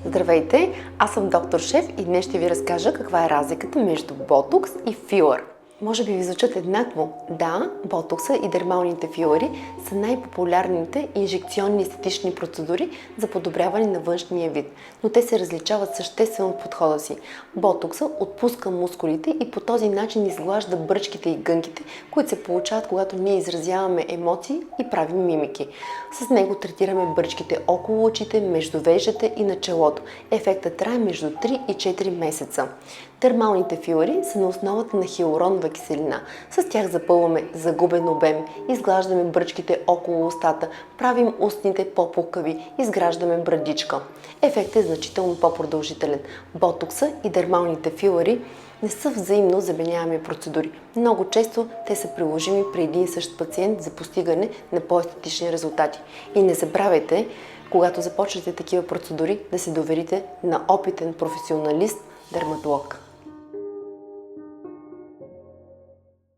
Здравейте, аз съм доктор Шеф и днес ще ви разкажа каква е разликата между ботокс и филър. Може би ви звучат еднакво. Да, ботокса и дермалните филъри са най-популярните инжекционни естетични процедури за подобряване на външния вид, но те се различават съществено от подхода си. Ботокса отпуска мускулите и по този начин изглажда бръчките и гънките, които се получават, когато ние изразяваме емоции и правим мимики. С него третираме бръчките около очите, между веждите и на челото. Ефектът трае между 3 и 4 месеца. Дермалните филъри са на основата на хиалуронова киселина. С тях запълваме загубен обем, изглаждаме бръчките около устата, правим устните по-пукави, изграждаме брадичка. Ефектът е значително по-продължителен. Ботокса и дермалните филъри не са взаимно заменяеми процедури. Много често те са приложими при един и същ пациент за постигане на по-естетични резултати. И не забравяйте, когато започнете такива процедури, да се доверите на опитен професионалист, дерматолог.